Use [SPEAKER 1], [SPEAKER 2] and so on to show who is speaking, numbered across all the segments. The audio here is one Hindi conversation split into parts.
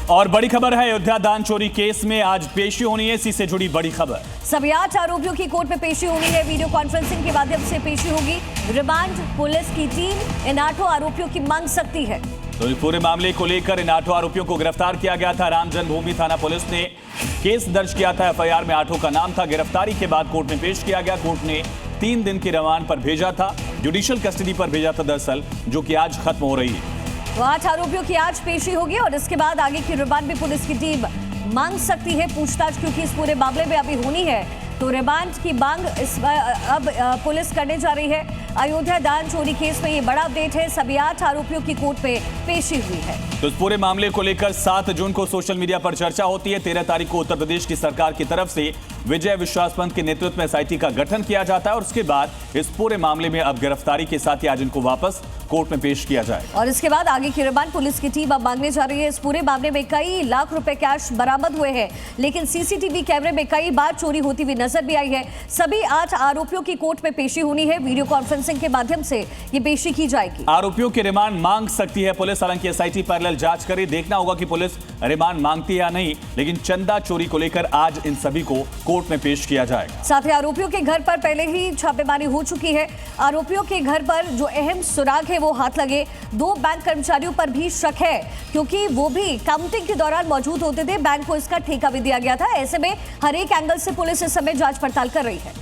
[SPEAKER 1] और बड़ी खबर है, अयोध्या दान चोरी केस में आज पेशी होनी है। इसी से जुड़ी बड़ी खबर,
[SPEAKER 2] सभी 8 आरोपियों की कोर्ट में पेशी होनी है। वीडियो कॉन्फ्रेंसिंग के माध्यम से पेशी होगी। रिमांड पुलिस की टीम इन 8 आरोपियों की मांग सकती है।
[SPEAKER 1] तो इस पूरे मामले को लेकर इन 8 आरोपियों को गिरफ्तार किया गया था। राम जन्मभूमि थाना पुलिस ने केस दर्ज किया था। एफआईआर में 8 का नाम था। गिरफ्तारी के बाद कोर्ट में पेश किया गया। कोर्ट ने 3 दिन की रिमांड पर भेजा था, जुडिशियल कस्टडी पर भेजा था दरअसल, जो कि आज खत्म हो रही है।
[SPEAKER 2] तो 8 आरोपियों की आज पेशी होगी और इसके बाद आगे की रिमांड भी पुलिस की टीम मांग सकती है। पूछताछ क्योंकि इस पूरे मामले में अभी होनी है, तो रिमांड की मांग अब पुलिस करने जा रही है। अयोध्या दान चोरी केस में ये बड़ा अपडेट है। सभी 8 आरोपियों की कोर्ट पे पेशी हुई है।
[SPEAKER 1] तो इस पूरे मामले को लेकर 7 जून को सोशल मीडिया पर चर्चा होती है। 13 तारीख को उत्तर प्रदेश की सरकार की तरफ से विजय विश्वास पंत के नेतृत्व में एसआईटी का गठन किया जाता है और उसके बाद इस पूरे मामले में अब गिरफ्तारी के साथ ही आज इनको वापस कोर्ट में पेश किया जाए
[SPEAKER 2] और इसके बाद आगे की रिमांड पुलिस की टीम अब मांगने जा रही है। इस पूरे मामले में कई लाख रुपए कैश बरामद हुए हैं, लेकिन सीसीटीवी कैमरे में कई बार चोरी होती हुई नजर भी आई है। सभी 8 आरोपियों की कोर्ट में पेशी होनी है। वीडियो कॉन्फ्रेंसिंग के माध्यम से ये पेशी की जाएगी।
[SPEAKER 1] आरोपियों की रिमांड मांग सकती है पुलिस। हालांकि एसआईटी पैरेलल जांच करे, देखना होगा कि पुलिस रिमांड मांगती है या नहीं, लेकिन चंदा चोरी को लेकर आज इन सभी को कोर्ट में पेश किया जाएगा।
[SPEAKER 2] साथ ही आरोपियों के घर पर पहले ही छापेमारी हो चुकी है। आरोपियों के घर पर जो अहम सुराग है वो हाथ लगे। 2 बैंक कर्मचारियों पर भी शक है, क्योंकि वो भी काउंटिंग के दौरान मौजूद होते थे। बैंक को इसका ठेका भी दिया गया था। ऐसे में हर एक एंगल से पुलिस इस समय जांच पड़ताल कर रही है।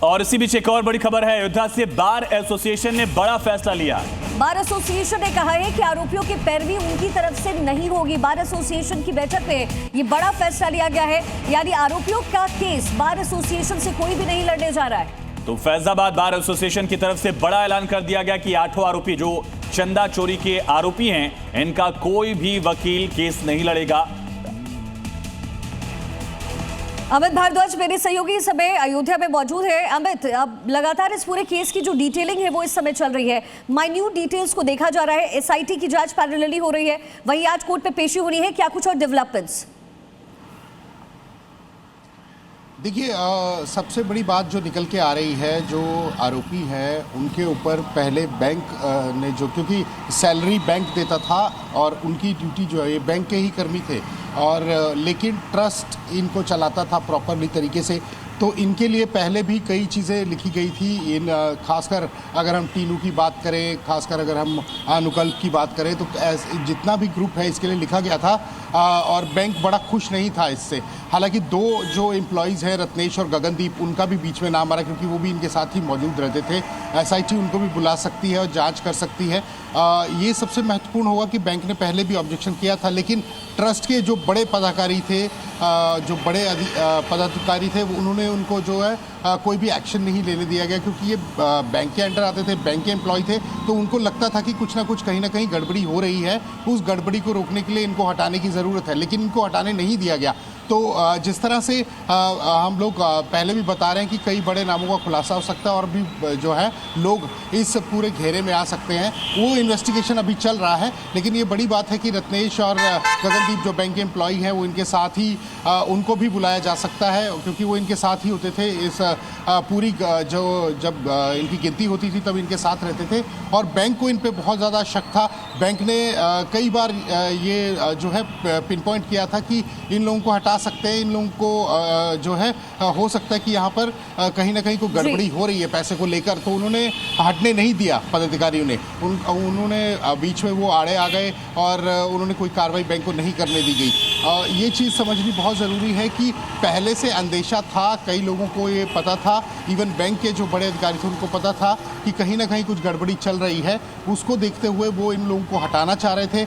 [SPEAKER 1] और इसी बीच एक और बड़ी खबर है, अयोध्या से बार एसोसिएशन ने बड़ा फैसला लिया।
[SPEAKER 2] बार एसोसिएशन ने कहा है कि आरोपियों की पैरवी उनकी तरफ से नहीं होगी। बार एसोसिएशन की बैठक में ये बड़ा फैसला लिया गया है, यानी आरोपियों का केस बार एसोसिएशन से कोई भी नहीं लड़ने जा रहा है।
[SPEAKER 1] तो फैजाबाद बार एसोसिएशन की तरफ से बड़ा ऐलान कर दिया गया कि 8 आरोपी जो चंदा चोरी के आरोपी हैं, इनका कोई भी वकील केस नहीं लड़ेगा।
[SPEAKER 2] अमित भारद्वाज मेरे सहयोगी इस समय अयोध्या में मौजूद है। अमित, अब लगातार इस पूरे केस की जो डिटेलिंग है वो इस समय चल रही है। माइन्यूट डिटेल्स को देखा जा रहा है। एसआईटी की जांच पैरेलली हो रही है, वहीं आज कोर्ट में पेशी होनी है। क्या कुछ और डेवलपमेंट्स?
[SPEAKER 3] देखिए, सबसे बड़ी बात जो निकल के आ रही है, जो आरोपी है उनके ऊपर पहले बैंक ने जो, क्योंकि सैलरी बैंक देता था और उनकी ड्यूटी जो है ये बैंक के ही कर्मी थे, और लेकिन ट्रस्ट इनको चलाता था प्रॉपरली तरीके से। तो इनके लिए पहले भी कई चीज़ें लिखी गई थी। इन खासकर अगर हम टीनू की बात करें, खासकर अगर हम अनुकल्प की बात करें, तो जितना भी ग्रुप है इसके लिए लिखा गया था। और बैंक बड़ा खुश नहीं था इससे। हालांकि 2 जो एम्प्लॉयज़ हैं, रत्नेश और गगनदीप, उनका भी बीच में नाम आ रहा, क्योंकि वो भी इनके साथ ही मौजूद रहते थे। एसआईटी उनको भी बुला सकती है और जांच कर सकती है। ये सबसे महत्वपूर्ण होगा कि बैंक ने पहले भी ऑब्जेक्शन किया था, लेकिन ट्रस्ट के जो बड़े पदाधिकारी थे, जो बड़े पदाधिकारी थे, उन्होंने उनको जो है कोई भी एक्शन नहीं लेने दिया गया, क्योंकि ये बैंक के अंडर आते थे, बैंक के एम्प्लॉय थे। तो उनको लगता था कि कुछ ना कुछ कहीं ना कहीं गड़बड़ी हो रही है। उस गड़बड़ी को रोकने के लिए इनको हटाने की ज़रूरत है, लेकिन इनको हटाने नहीं दिया गया। तो जिस तरह से हम लोग पहले भी बता रहे हैं कि कई बड़े नामों का खुलासा हो सकता है और भी जो है लोग इस पूरे घेरे में आ सकते हैं, वो इन्वेस्टिगेशन अभी चल रहा है। लेकिन ये बड़ी बात है कि रत्नेश और गगनदीप जो बैंक के एम्प्लॉई हैं, वो इनके साथ ही उनको भी बुलाया जा सकता है, क्योंकि वो इनके साथ ही होते थे। इस पूरी जो जब इनकी गिनती होती थी तब इनके साथ रहते थे, और बैंक को इन पे बहुत ज़्यादा शक था। बैंक ने कई बार ये जो है पिन पॉइंट किया था कि इन लोगों को हटा सकते हैं, इन लोगों को जो है हो सकता है कि यहाँ पर कहीं ना कहीं कोई गड़बड़ी हो रही है पैसे को लेकर। तो उन्होंने हटने नहीं दिया पदाधिकारियों ने। उन्होंने बीच में वो आड़े आ गए और उन्होंने कोई कार्रवाई बैंक को नहीं करने दी गई। ये चीज़ समझनी बहुत ज़रूरी है कि पहले से अंदेशा था, कई लोगों को ये पता था, इवन बैंक के जो बड़े अधिकारी थे उनको पता था कि कहीं ना कहीं कुछ गड़बड़ी चल रही है। उसको देखते हुए वो इन लोगों को हटाना चाह रहे थे,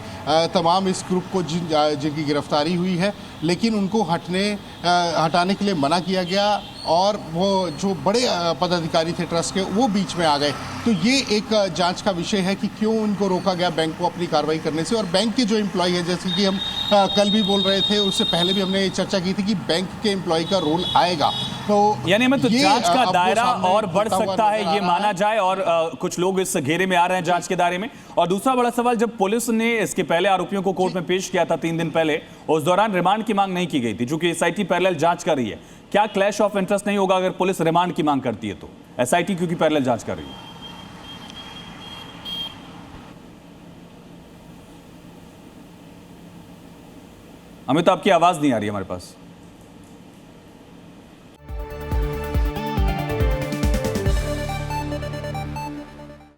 [SPEAKER 3] तमाम इस ग्रुप को जिनकी गिरफ्तारी हुई है, लेकिन उनको हटाने के लिए मना किया गया। और वो जो बड़े पदाधिकारी थे ट्रस्ट के, वो बीच में आ गए। तो ये एक जांच का विषय है कि क्यों इनको रोका गया बैंक को अपनी कार्रवाई करने से। और बैंक के जो एम्प्लॉय है, जैसे कि हम कल भी बोल रहे थे, उससे पहले भी हमने चर्चा की थी कि बैंक के एम्प्लॉय का रोल आएगा। तो
[SPEAKER 1] यानी मैं तो जांच का दायरा और बढ़ सकता है, ये माना जाए, और कुछ लोग इस घेरे में आ रहे हैं जांच के दायरे में। और दूसरा बड़ा सवाल, जब पुलिस ने इसके पहले आरोपियों को कोर्ट में पेश किया था 3 दिन पहले, उस दौरान रिमांड की मांग नहीं की गई थी, जो कि एसआईटी पैरेलल जांच कर रही है। क्या क्लैश ऑफ इंटरेस्ट नहीं होगा अगर पुलिस रिमांड की मांग करती है तो? एसआईटी क्योंकि पैरेलल जांच कर रही है। अमित, आपकी आवाज नहीं आ रही हमारे पास।